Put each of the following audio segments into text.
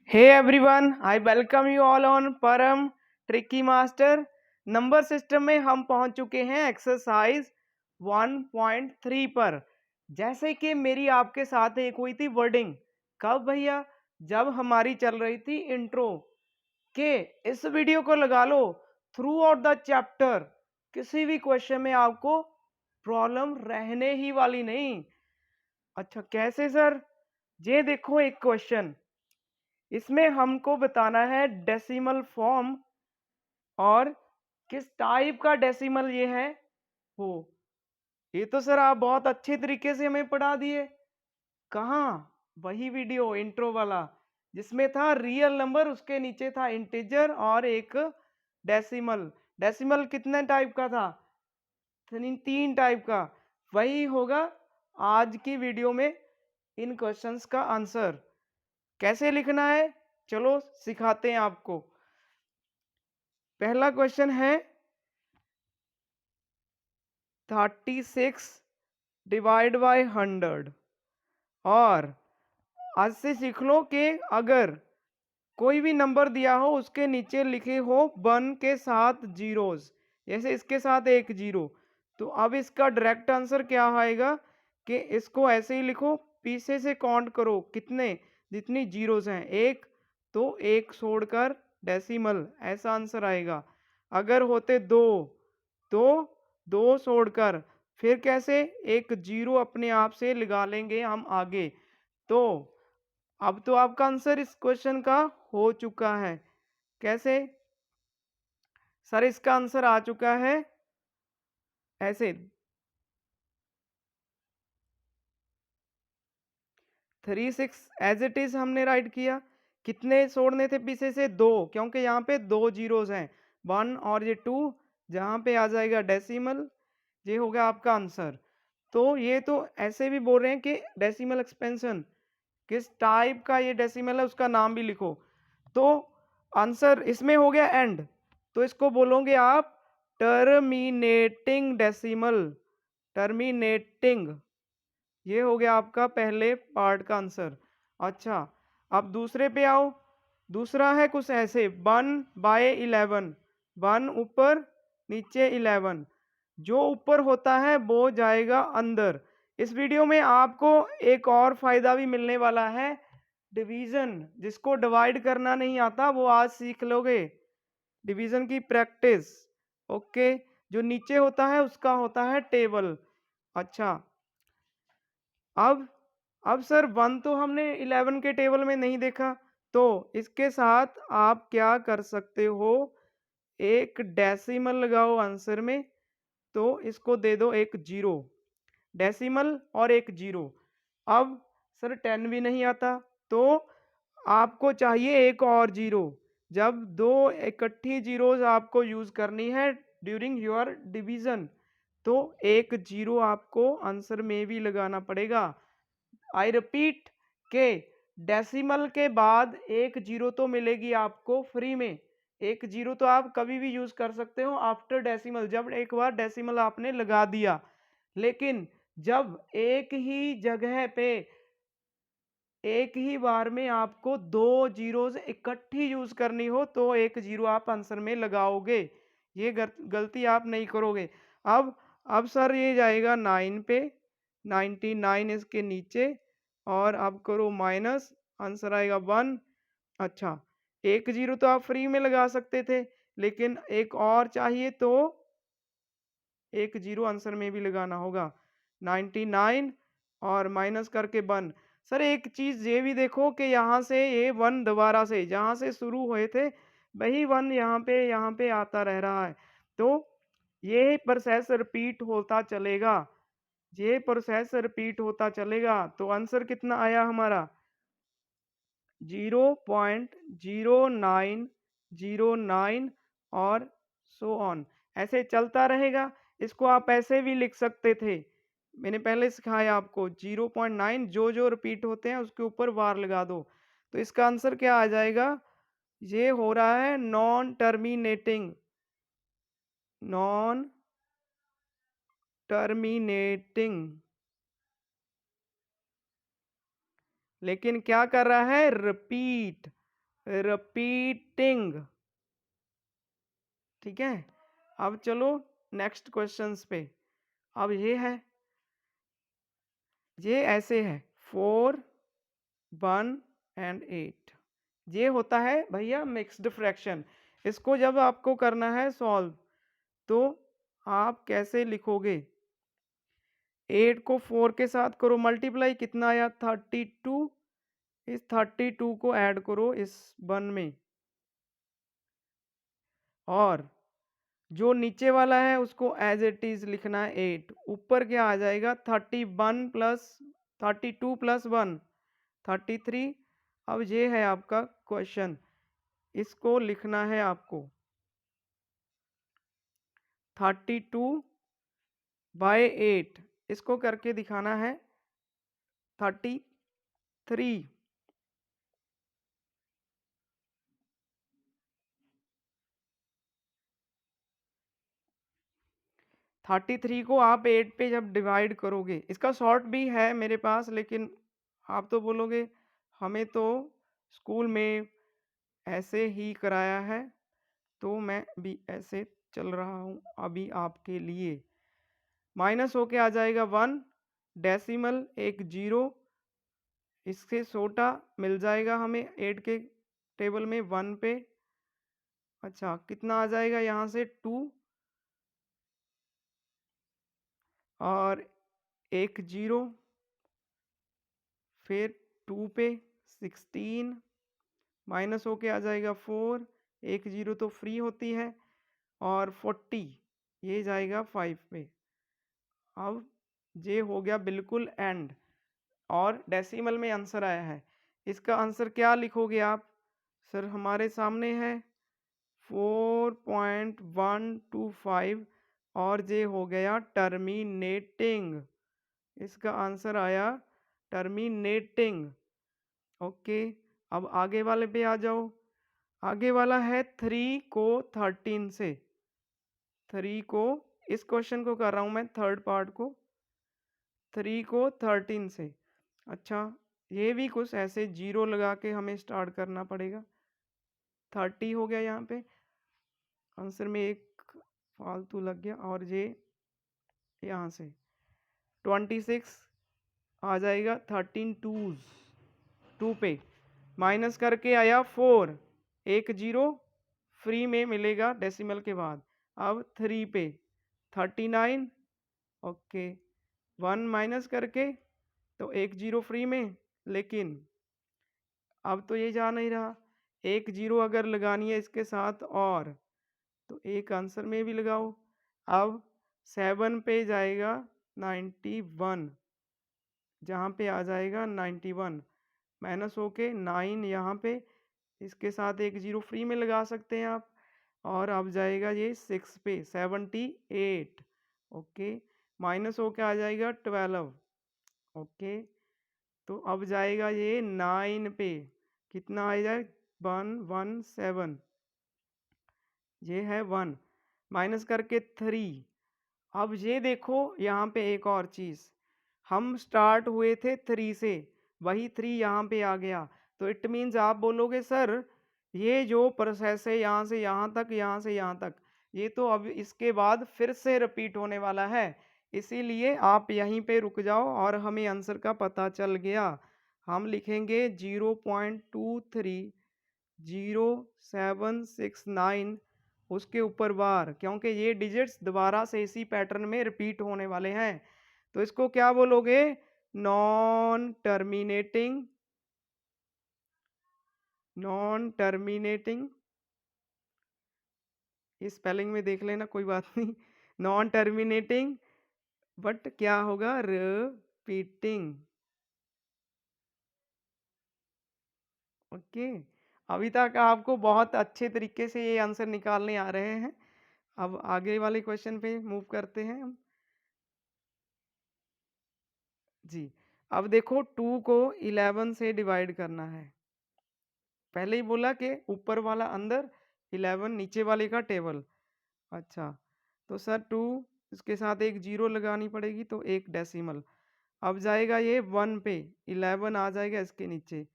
Hey everyone, I welcome you all on परम tricky master. Number system में हम पहुंच चुके हैं एक्सरसाइज 1.3 पर। जैसे कि मेरी आपके साथ एक हुई थी वर्डिंग, कब भैया? जब हमारी चल रही थी इंट्रो के इस वीडियो को लगा लो थ्रू आउट द चैप्टर, किसी भी क्वेश्चन में आपको प्रॉब्लम रहने ही वाली नहीं। अच्छा कैसे सर? ये देखो एक क्वेश्चन, इसमें हमको बताना है डेसिमल फॉर्म और किस टाइप का डेसिमल ये है वो। ये तो सर आप बहुत अच्छे तरीके से हमें पढ़ा दिए। कहाँ? वही वीडियो इंट्रो वाला जिसमें था रियल नंबर, उसके नीचे था इंटीजर और एक डेसिमल। डेसिमल कितने टाइप का था? तीन टाइप का। वही होगा आज की वीडियो में इन क्वेश्चंस का आंसर। कैसे लिखना है चलो सिखाते हैं आपको। पहला क्वेश्चन है 36 डिवाइड बाय 100। और आज से सीख लो कि अगर कोई भी नंबर दिया हो उसके नीचे लिखे हो 1 के साथ जीरोस, जैसे इसके साथ एक जीरो, तो अब इसका डायरेक्ट आंसर क्या आएगा कि इसको ऐसे ही लिखो, पीछे से काउंट करो कितने, जितनी जीरोस हैं एक, तो एक छोड़कर डेसिमल, ऐसा आंसर आएगा। अगर होते दो तो दो छोड़कर, फिर कैसे, एक जीरो अपने आप से लगा लेंगे हम आगे। तो अब तो आपका आंसर इस क्वेश्चन का हो चुका है। कैसे सर? इसका आंसर आ चुका है ऐसे, 36 एज इट इज हमने राइट किया। कितने छोड़ने थे पीछे से? दो, क्योंकि यहाँ पे दो जीरोस हैं, 1 और ये 2, जहाँ पे आ जाएगा डेसिमल। ये हो गया आपका आंसर। तो ये तो ऐसे भी बोल रहे हैं कि डेसिमल एक्सपेंशन किस टाइप का ये डेसिमल है उसका नाम भी लिखो। तो आंसर इसमें हो गया एंड, तो इसको बोलोगे आप टर्मिनेटिंग डेसिमल। टर्मिनेटिंग, ये हो गया आपका पहले पार्ट का आंसर। अच्छा अब दूसरे पे आओ। दूसरा है कुछ ऐसे 1/11, 1 ऊपर नीचे 11, जो ऊपर होता है वो जाएगा अंदर। इस वीडियो में आपको एक और फायदा भी मिलने वाला है, डिवीजन। जिसको डिवाइड करना नहीं आता वो आज सीख लोगे, डिवीजन की प्रैक्टिस। ओके, जो नीचे होता है उसका होता है टेबल। अच्छा अब सर 1 तो हमने 11 के टेबल में नहीं देखा, तो इसके साथ आप क्या कर सकते हो, एक डेसिमल लगाओ आंसर में, तो इसको दे दो एक जीरो, डेसिमल और एक जीरो। अब सर 10 भी नहीं आता, तो आपको चाहिए एक और जीरो। जब दो इकट्ठी जीरोज आपको यूज करनी है ड्यूरिंग योर डिवीजन, तो एक जीरो आपको आंसर में भी लगाना पड़ेगा। आई रिपीट के डेसिमल के बाद एक जीरो तो मिलेगी आपको फ्री में। एक जीरो तो आप कभी भी यूज कर सकते हो आफ्टर डेसिमल, जब एक बार डेसिमल आपने लगा दिया। लेकिन जब एक ही जगह पे एक ही बार में आपको दो जीरोज इकट्ठी यूज करनी हो, तो एक जीरो आप आंसर में लगाओगे। ये गलती आप नहीं करोगे। अब सर ये जाएगा 9 पे, 99 इसके नीचे, और अब करो माइनस, आंसर आएगा 1। अच्छा एक जीरो तो आप फ्री में लगा सकते थे, लेकिन एक और चाहिए तो एक जीरो आंसर में भी लगाना होगा। 99 और माइनस करके 1। सर एक चीज ये भी देखो कि यहाँ से ये 1 दोबारा से जहाँ से शुरू हुए थे वही 1 यहाँ पे आता रह रहा है, तो ये प्रोसेस रिपीट होता चलेगा। ये प्रोसेस रिपीट होता चलेगा, तो आंसर कितना आया हमारा? 0.0909 और सो ऑन, ऐसे चलता रहेगा। इसको आप ऐसे भी लिख सकते थे, मैंने पहले सिखाया आपको। 0.9 जो जो रिपीट होते हैं उसके ऊपर वार लगा दो, तो इसका आंसर क्या आ जाएगा? ये हो रहा है नॉन टर्मिनेटिंग, नॉन टर्मिनेटिंग। लेकिन क्या कर रहा है? रिपीट। रिपीटिंग। ठीक है, अब चलो नेक्स्ट क्वेश्चंस पे। अब ये ऐसे है 4, 1 एंड 8। ये होता है भैया मिक्स्ड फ्रैक्शन। इसको जब आपको करना है सॉल्व, तो आप कैसे लिखोगे? 8 को 4 के साथ करो मल्टीप्लाई, कितना आया 32। इस 32 को ऐड करो इस 1 में, और जो नीचे वाला है उसको एज इट इज लिखना है 8। ऊपर क्या आ जाएगा 31 प्लस 32 प्लस 1 33। अब ये है आपका क्वेश्चन, इसको लिखना है आपको 32/8, इसको करके दिखाना है 33। 33 को आप 8 पे जब डिवाइड करोगे, इसका शॉर्ट भी है मेरे पास, लेकिन आप तो बोलोगे हमें तो स्कूल में ऐसे ही कराया है, तो मैं भी ऐसे चल रहा हूँ अभी आपके लिए। माइनस होके आ जाएगा 1, डेसिमल एक 0, इससे छोटा मिल जाएगा हमें 8 के टेबल में 1 पे। अच्छा, कितना आ जाएगा यहाँ से 2, और एक 0, फिर 2 पे 16, माइनस होके आ जाएगा 4, एक 0 तो फ्री होती है, और 40 ये जाएगा 5 पे। अब ये हो गया बिल्कुल एंड, और डेसिमल में आंसर आया है। इसका आंसर क्या लिखोगे आप? सर हमारे सामने है 4.125, और ये हो गया टर्मिनेटिंग। इसका आंसर आया टर्मिनेटिंग। ओके, अब आगे वाले पे आ जाओ। आगे वाला है 3 को 13 से। 3 को, इस क्वेश्चन को कर रहा हूं मैं थर्ड पार्ट को, 3 को 13 से। अच्छा, ये भी कुछ ऐसे 0 लगा के हमें स्टार्ट करना पड़ेगा। 30 हो गया यहाँ पे, आंसर में एक फालतू लग गया, और ये यहाँ से 26 आ जाएगा। 13 2 पे माइनस करके आया 4, एक 0 फ्री में मिलेगा डेसिमल के बाद। अब 3 पे 39, ओके, 1 माइनस करके तो एक 0 फ्री में, लेकिन अब तो ये जा नहीं रहा। एक 0 अगर लगानी है इसके साथ और, तो एक आंसर में भी लगाओ। अब 7 पे जाएगा 91, जहाँ पे आ जाएगा 91, माइनस होके 9 यहाँ पे, इसके साथ एक 0 फ्री में लगा सकते हैं आप, और अब जाएगा ये 6 पे 78, ओके, माइनस होके आ जाएगा 12, ओके, तो अब जाएगा ये 9 पे, कितना आ जाए 117, ये है 1, माइनस करके 3। अब ये देखो यहाँ पे एक और चीज़, हम स्टार्ट हुए थे 3 से, वही 3 यहाँ पे आ गया, तो इट मीन्स आप बोलोगे सर ये जो प्रोसेस है यहाँ से यहाँ तक, यहाँ से यहाँ तक, ये तो अब इसके बाद फिर से रिपीट होने वाला है, इसीलिए आप यहीं पे रुक जाओ और हमें आंसर का पता चल गया। हम लिखेंगे 0.230769 उसके ऊपर बार, क्योंकि ये डिजिट्स दोबारा से इसी पैटर्न में रिपीट होने वाले हैं। तो इसको क्या बोलोगे? Non terminating, non terminating, spelling में देख लेना, कोई बात नहीं। नॉन टर्मिनेटिंग, बट क्या होगा? रिपीटिंग। ओके, अभी तक आपको बहुत अच्छे तरीके से ये आंसर निकालने आ रहे हैं। अब आगे वाले क्वेश्चन पे मूव करते हैं हम। जी, अब देखो 2 को 11 से डिवाइड करना है। पहले ही बोला कि ऊपर वाला अंदर, 11 नीचे वाले का टेबल। अच्छा, तो सर 2 इसके साथ एक 0 लगानी पड़ेगी, तो एक डेसिमल। अब जाएगा ये 1 पे, 11 आ जाएगा इसके नीचे।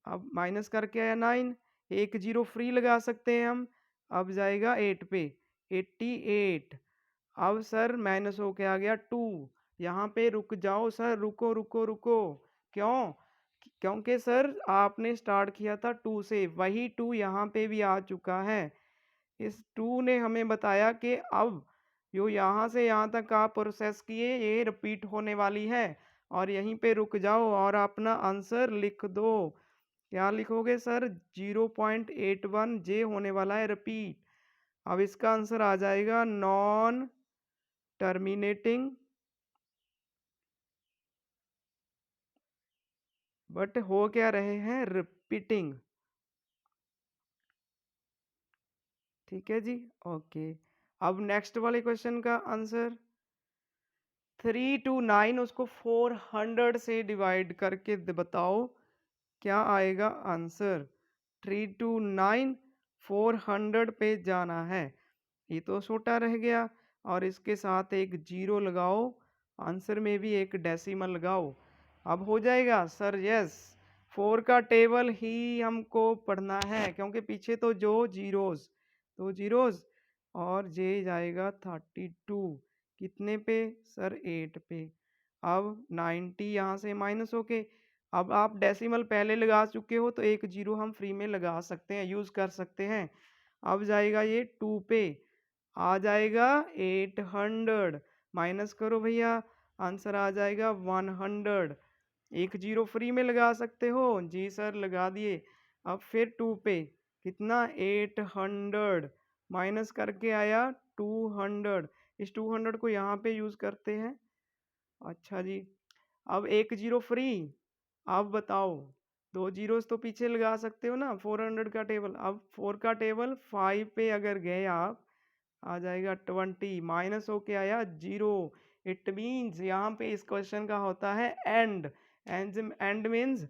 अब माइनस करके आया 9, एक जीरो फ्री लगा सकते हैं हम। अब जाएगा 8 पे 88। अब सर माइनस होके आ गया 2। यहाँ पे रुक जाओ सर, रुको रुको रुको। क्यों? क्योंकि सर आपने स्टार्ट किया था 2 से, वही 2 यहाँ पे भी आ चुका है। इस 2 ने हमें बताया कि अब जो यहाँ से यहाँ तक आप प्रोसेस किए ये रिपीट होने वाली है, और यहीं पे रुक जाओ और अपना आंसर लिख दो। क्या लिखोगे सर? 0.81 जे होने वाला है रिपीट। अब इसका आंसर आ जाएगा नॉन टर्मिनेटिंग, बट हो क्या रहे हैं? रिपीटिंग। ठीक है जी, ओके। अब नेक्स्ट वाले क्वेश्चन का आंसर 329, उसको 400 से डिवाइड करके बताओ क्या आएगा आंसर। 329 400 पे जाना है, ये तो छोटा रह गया, और इसके साथ एक जीरो लगाओ, आंसर में भी एक डेसिमल लगाओ। अब हो जाएगा सर? यस, 4 का टेबल ही हमको पढ़ना है, क्योंकि पीछे तो जो जीरोस, तो जीरोस, और जे जाएगा 32। कितने पे सर? 8 पे। अब 90 यहाँ से माइनस होके, अब आप डेसिमल पहले लगा चुके हो तो एक जीरो हम फ्री में लगा सकते हैं, यूज कर सकते हैं। अब जाएगा ये 2 पे, आ जाएगा 800, माइनस करो भैया, आंसर आ जाएगा 100। एक जीरो फ्री में लगा सकते हो जी सर, लगा दिए। अब फिर 2 पे कितना? 800, माइनस करके आया 200। इस 200 को यहाँ पे यूज करते हैं। अच्छा जी, अब एक जीरो फ्री। अब बताओ, दो जीरोस तो पीछे लगा सकते हो ना, 400 का टेबल। अब 4 का टेबल 5 पे अगर गए आप, आ जाएगा 20, माइनस होके आया जीरो। इट मीन्स यहाँ पे इस क्वेश्चन का होता है एंड। एंड मीन्स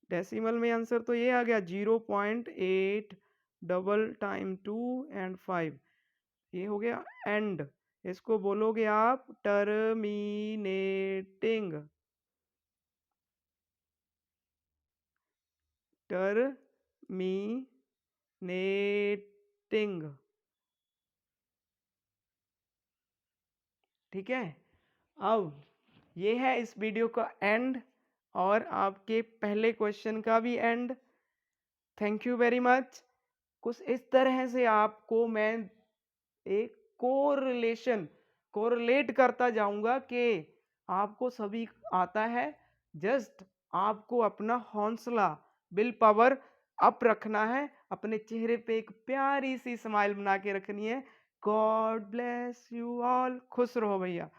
डेसिमल में आंसर तो ये आ गया 0.8 डबल टाइम 2 एंड 5, ये हो गया एंड। इसको बोलोगे आप टर्मिनेटिंग, टर्मिनेटिंग। ठीक है, अब ये है इस वीडियो का एंड, और आपके पहले क्वेश्चन का भी and. Thank you very much. कुछ इस तरह से आपको मैं एक कोरिलेशन, कोरिलेट करता जाऊंगा कि आपको सभी आता है। जस्ट आपको अपना हौसला, विल पावर अप रखना है, अपने चेहरे पे एक प्यारी सी स्माइल बना के रखनी है। गॉड ब्लेस यू ऑल, खुश रहो भैया।